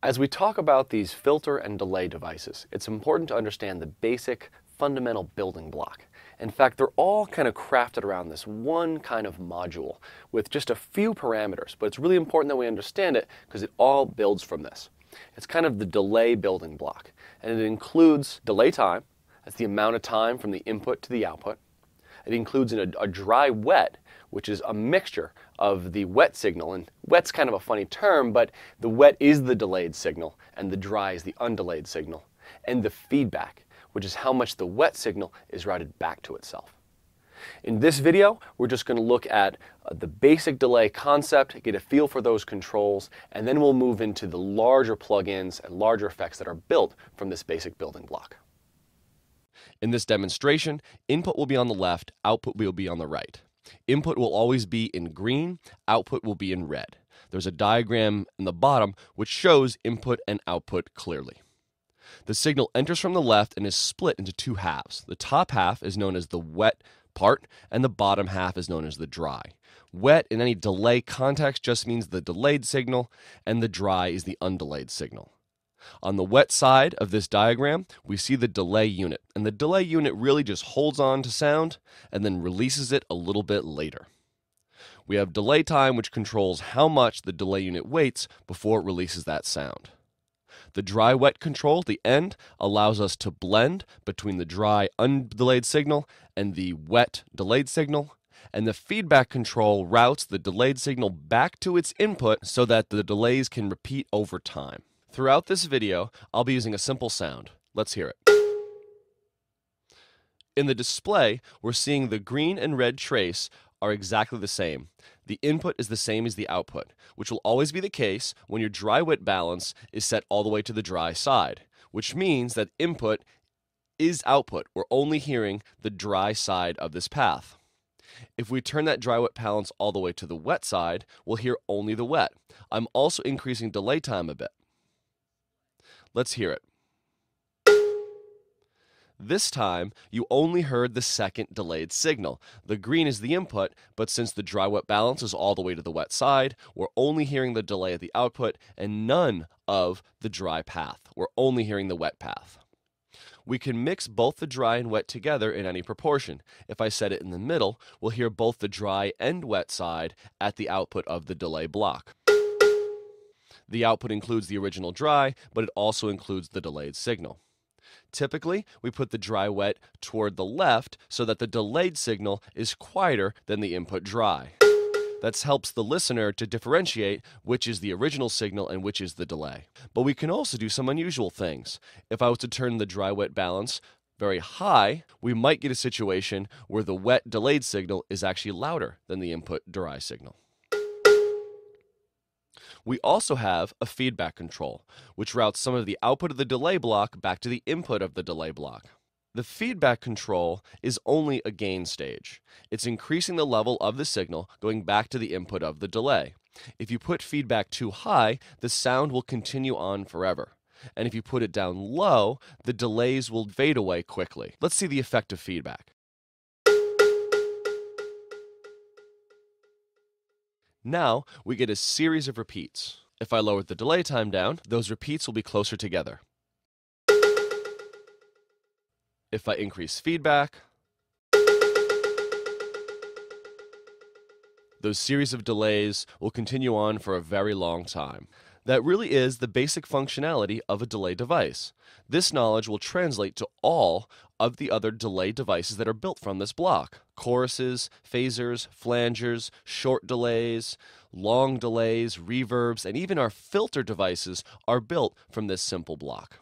As we talk about these filter and delay devices, it's important to understand the basic fundamental building block. In fact, they're all kind of crafted around this one kind of module with just a few parameters, but it's really important that we understand it because it all builds from this. It's kind of the delay building block, and it includes delay time. That's the amount of time from the input to the output. It includes a dry wet, which is a mixture of the wet signal, and wet's kind of a funny term, but the wet is the delayed signal and the dry is the undelayed signal, and the feedback, which is how much the wet signal is routed back to itself. In this video, we're just going to look at the basic delay concept, get a feel for those controls, and then we'll move into the larger plugins and larger effects that are built from this basic building block. In this demonstration, input will be on the left, output will be on the right. Input will always be in green, output will be in red. There's a diagram in the bottom which shows input and output clearly. The signal enters from the left and is split into two halves. The top half is known as the wet part, and the bottom half is known as the dry. Wet in any delay context just means the delayed signal, and the dry is the undelayed signal. On the wet side of this diagram, we see the delay unit, and the delay unit really just holds on to sound and then releases it a little bit later. We have delay time, which controls how much the delay unit waits before it releases that sound. The dry-wet control at the end allows us to blend between the dry undelayed signal and the wet delayed signal, and the feedback control routes the delayed signal back to its input so that the delays can repeat over time. Throughout this video, I'll be using a simple sound. Let's hear it. In the display, we're seeing the green and red trace are exactly the same. The input is the same as the output, which will always be the case when your dry-wet balance is set all the way to the dry side, which means that input is output. We're only hearing the dry side of this path. If we turn that dry-wet balance all the way to the wet side, we'll hear only the wet. I'm also increasing delay time a bit. Let's hear it. This time, you only heard the second delayed signal. The green is the input, but since the dry-wet balance is all the way to the wet side, we're only hearing the delay at the output and none of the dry path. We're only hearing the wet path. We can mix both the dry and wet together in any proportion. If I set it in the middle, we'll hear both the dry and wet side at the output of the delay block. The output includes the original dry, but it also includes the delayed signal. Typically, we put the dry-wet toward the left so that the delayed signal is quieter than the input dry. That helps the listener to differentiate which is the original signal and which is the delay. But we can also do some unusual things. If I was to turn the dry-wet balance very high, we might get a situation where the wet delayed signal is actually louder than the input dry signal. We also have a feedback control, which routes some of the output of the delay block back to the input of the delay block. The feedback control is only a gain stage. It's increasing the level of the signal going back to the input of the delay. If you put feedback too high, the sound will continue on forever. And if you put it down low, the delays will fade away quickly. Let's see the effect of feedback. Now, we get a series of repeats. If I lower the delay time down, those repeats will be closer together. If I increase feedback, those series of delays will continue on for a very long time. That really is the basic functionality of a delay device. This knowledge will translate to all of the other delay devices that are built from this block. Choruses, phasers, flangers, short delays, long delays, reverbs, and even our filter devices are built from this simple block.